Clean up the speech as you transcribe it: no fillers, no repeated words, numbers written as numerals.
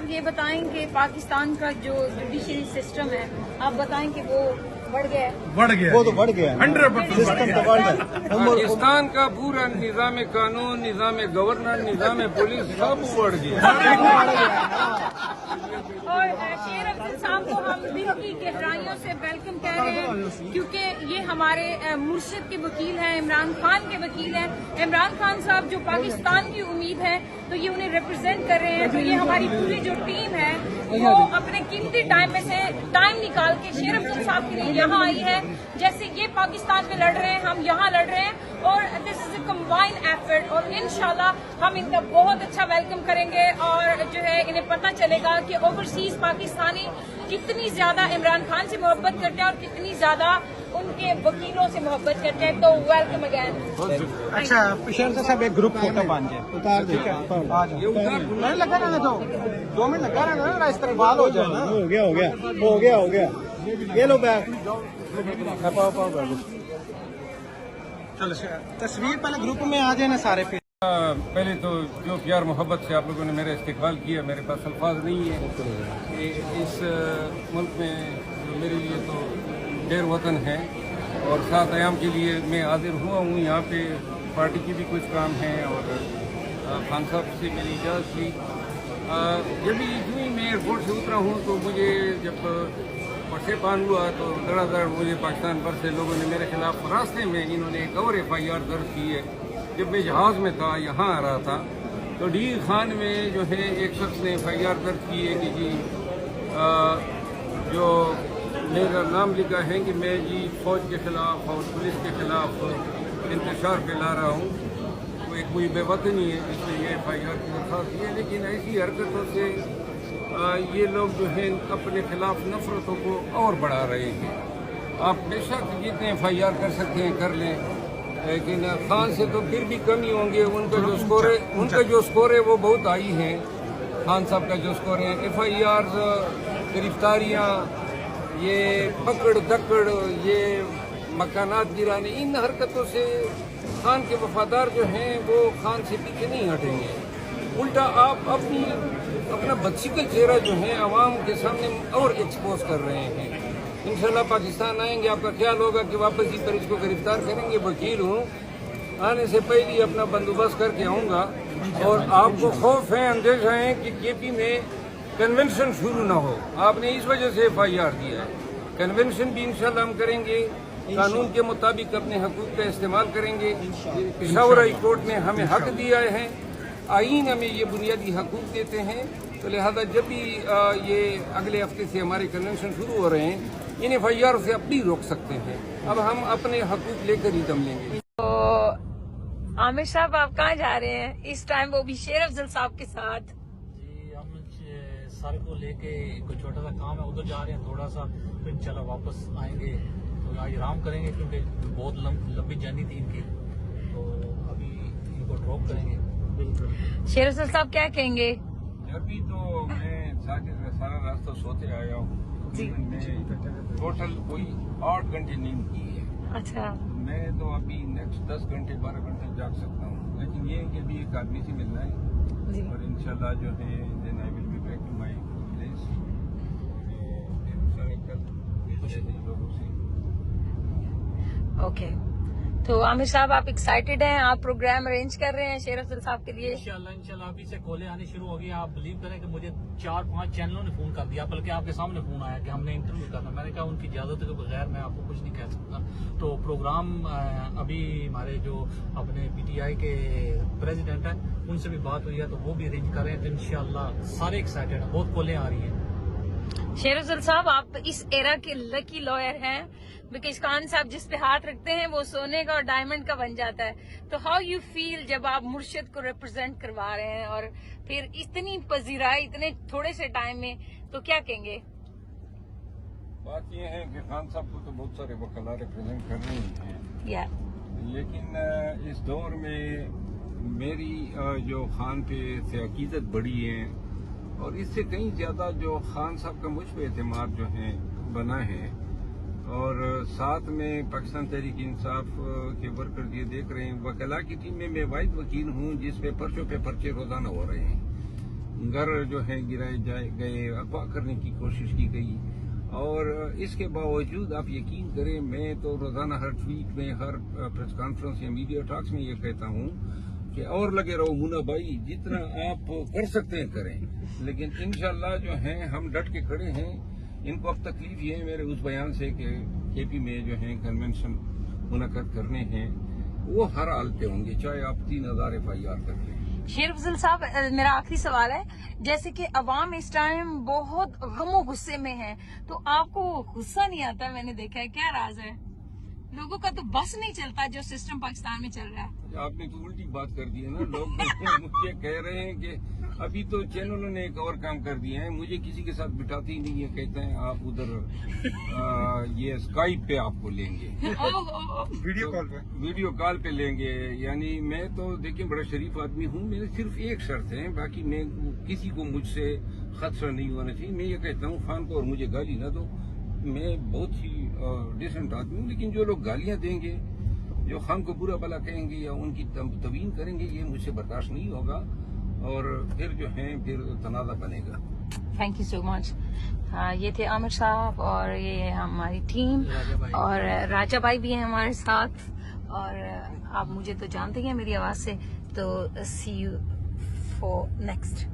صاحب یہ بتائیں کہ پاکستان کا جو جوڈیشری سسٹم ہے آپ بتائیں کہ وہ بڑھ گیا ہے؟ وہ تو بڑھ گیا 100%. ہے. پاکستان کا پورا نظام قانون، نظام گورنر، نظام پولیس سب بڑھ گیا. اور شیر افضل صاحب کو ہم دل کی گہرائیوں سے ویلکم کہہ رہے ہیں کیونکہ یہ ہمارے مرشد کے وکیل ہیں، عمران خان کے وکیل ہیں. عمران خان صاحب جو پاکستان کی امید ہے تو یہ انہیں ریپرزینٹ کر رہے ہیں. تو یہ ہماری پوری جو ٹیم ہے وہ اپنے قیمتی ٹائم میں سے ٹائم نکال کے شیر افضل صاحب کے لیے یہاں آئی ہے. جیسے یہ پاکستان میں لڑ رہے ہیں، ہم یہاں لڑ رہے ہیں اور دس از اے کمبائنڈ ایفرٹ. اور انشاءاللہ ہم ان کا بہت اچھا ویلکم کریں گے اور جو ہے انہیں پتہ چلے گا کہ اوورسیز پاکستانی کتنی زیادہ عمران خان سے محبت کرتے ہیں اور کتنی زیادہ ان کے وکیلوں سے محبت کرتے ہیں. تو ویلکم اگین. اچھا شیر صاحب ایک گروپ فوٹو بن جائے اتار دے. میں لگا رہنا تو 2 منٹ لگا رہنا نا استقبال ہو جائے نا. ہو گیا یہ لو بیگ. چلو تصویر پہلے گروپ میں آ جائے نا سارے. پہلے تو جو پیار محبت سے آپ لوگوں نے میرا استقبال کیا، میرے پاس الفاظ نہیں ہے کہ اس ملک میں جو میرے لیے تو ڈیر وطن ہے اور 7 ایام کے لیے میں حاضر ہوا ہوں. یہاں پہ پارٹی کی بھی کچھ کام ہے اور خان صاحب سے میری اجازت تھی. جب بھی میں ایئرپورٹ سے اترا ہوں تو مجھے جب پٹھے پان ہوا تو دڑا دڑ مجھے پاکستان بھر سے لوگوں نے میرے خلاف راستے میں انہوں نے ایک اور FIR درج کی ہے. جب میں جہاز میں تھا یہاں آ رہا تھا تو ڈی خان میں جو ہے ایک شخص نے FIR درج کی ہے کہ جی جو میرا نام لکھا ہے کہ میں جی فوج کے خلاف اور پولیس کے خلاف انتشار پھیلا رہا ہوں. وہ ایک کوئی بے وطنی ہے اس لیے یہ FIR کی درخواست کی ہے. لیکن ایسی حرکتوں سے یہ لوگ جو ہیں اپنے خلاف نفرتوں کو اور بڑھا رہے ہیں. آپ بے شک جتنے FIR کر سکتے ہیں کر لیں، لیکن خان سے تو پھر بھی کم ہی ہوں گے. ان کا جو سکور ہے وہ بہت ہائی ہے. خان صاحب کا جو سکور ہے FIRs، گرفتاریاں، یہ پکڑ دکڑ، یہ مکانات گرانے، ان حرکتوں سے خان کے وفادار جو ہیں وہ خان سے پیچھے نہیں ہٹیں گے. الٹا آپ اپنا بدشکل چہرہ جو ہے عوام کے سامنے اور ایکسپوز کر رہے ہیں. انشاءاللہ پاکستان آئیں گے، آپ کا خیال ہوگا کہ واپس ہی پر اس کو گرفتار کریں گے. وکیل ہوں، آنے سے پہلے اپنا بندوبست کر کے آؤں گا. اور آپ کو خوف ہے، اندیشہ ہے کہ KP میں کنونشن شروع نہ ہو. آپ نے اس وجہ سے FIR دیا ہے. کنونشن بھی انشاءاللہ ہم کریں گے، قانون کے مطابق اپنے حقوق کا استعمال کریں گے. پشاور ہائی کورٹ نے ہمیں حق دیا ہے، آئین ہمیں یہ بنیادی حقوق دیتے ہیں. تو لہذا جب بھی یہ اگلے ہفتے سے ہمارے کنونشن شروع ہو رہے ہیں، ان FIR سے اب بھی روک سکتے ہیں. اب ہم اپنے حقوق لے کر ہی دم لیں گے. تو عامر صاحب آپ کہاں جا رہے ہیں اس ٹائم، وہ بھی شیر افضل صاحب کے ساتھ؟ جی ہم سر کو لے کے کوئی چھوٹا سا کام ہے ادھر جا رہے ہیں تھوڑا سا، پھر انشاءاللہ واپس آئیں گے تو آرام کریں گے کیونکہ بہت لمبی جرنی تھی ان کی. تو ابھی ان کو ڈراپ کریں گے. شیر افضل صاحب کیا کہیں گے؟ ابھی تو میں سارا راستہ سوتے آیا ہوں. میں ٹوٹل کوئی 8 گھنٹے نیند کی ہے. اچھا. میں تو ابھی نیکسٹ 10 گھنٹے 12 گھنٹے جاگ سکتا ہوں. لیکن یہ کہ بھی ایک آدمی سے ملنا ہے اور انشاءاللہ جو ہے دین I will be back to my place. لوگوں سے اوکے. تو عامر صاحب آپ ایکسائٹیڈ ہیں، آپ پروگرام ارینج کر رہے ہیں شیر افضل صاحب کے لیے؟ انشاءاللہ ابھی سے کالیں آنے شروع ہو گئی. آپ بلیو کریں کہ مجھے 4-5 چینلوں نے فون کر دیا، بلکہ آپ کے سامنے فون آیا کہ ہم نے انٹرویو کرنا. میں نے کہا ان کی اجازت کے بغیر میں آپ کو کچھ نہیں کہہ سکتا. تو پروگرام ابھی ہمارے جو اپنے PTI کے پریزیڈنٹ ہیں ان سے بھی بات ہوئی ہے تو وہ بھی ارینج کر رہے ہیں. تو انشاءاللہ سارے ایکسائٹیڈ ہیں، بہت کالیں آ رہی ہیں. شیر افضل صاحب آپ اس ایرا کے لکی لائر ہیں، بیکاز خان صاحب جس پہ ہاتھ رکھتے ہیں وہ سونے کا اور ڈائمنڈ کا بن جاتا ہے. تو ہاؤ یو فیل جب آپ مرشد کو ریپرزینٹ کروا رہے ہیں اور پھر اتنی پذیرائی اتنے تھوڑے سے ٹائم میں، تو کیا کہیں گے؟ بات یہ ہے کہ خان صاحب کو تو بہت سارے وکلا ریپرزینٹ کر رہے ہیں، لیکن اس دور میں میری جو خان پہ سے عقیدت بڑی ہے اور اس سے کہیں زیادہ جو خان صاحب کا مجھ پہ اعتماد جو ہے بنا ہے. اور ساتھ میں پاکستان تحریک انصاف کے ورکر یہ دیکھ رہے ہیں. وکلا کی ٹیم میں واحد وکیل ہوں جس پہ پرچوں پہ پرچے روزانہ ہو رہے ہیں. گھر جو ہے گرائے گئے، اغوا کرنے کی کوشش کی گئی، اور اس کے باوجود آپ یقین کریں میں تو روزانہ ہر ٹویٹ میں، ہر پریس کانفرنس یا میڈیا ٹاکس میں یہ کہتا ہوں کہ اور لگے رہو مونا بھائی، جتنا آپ کر سکتے ہیں کریں، لیکن انشاءاللہ جو ہیں ہم ڈٹ کے کھڑے ہیں۔ ان کو اب تکلیف یہ ہے میرے اس بیان سے کہ کے پی میں جو ہیں کنونشن منعقد کرنے ہیں، وہ ہر حال پہ ہوں گے، چاہے آپ 3000 FIR کر لیں۔ شیر افضل صاحب، میرا آخری سوال ہے، جیسے کہ عوام اس ٹائم بہت غم و غصے میں ہے، تو آپ کو غصہ نہیں آتا؟ میں نے دیکھا ہے، کیا راز ہے؟ لوگوں کا تو بس نہیں چلتا جو سسٹم پاکستان میں چل رہا ہے۔ آپ نے تو الٹی بات کر دی ہے نا، لوگ مجھے کہہ رہے ہیں کہ ابھی تو چینلوں نے ایک اور کام کر دیا ہے، مجھے کسی کے ساتھ بٹھاتے ہی نہیں ہے، کہتے ہیں آپ ادھر یہ اسکائپ پہ آپ کو لیں گے، ویڈیو کال پہ لیں گے۔ یعنی میں تو دیکھیں بڑا شریف آدمی ہوں، میرے صرف ایک شرط ہے، باقی میں کسی کو مجھ سے خدشہ نہیں ہونا چاہیے۔ میں یہ کہتا ہوں خان کو اور مجھے گالی نہ دو، میں بہت ہی ڈیسنٹ آدمی ہوں، لیکن جو لوگ گالیاں دیں گے، جو خان کو برا بھلا کہیں گے یا ان کی توہین کریں گے، یہ مجھ سے برداشت نہیں ہوگا، اور پھر جو ہیں پھر تنازع بنے گا۔ تھینک یو سو مچ۔ یہ تھے عامر صاحب اور یہ ہماری ٹیم، اور راجہ بھائی بھی ہیں ہمارے ساتھ، اور آپ مجھے تو جانتے ہیں میری آواز سے، تو سی یو فور نیکسٹ۔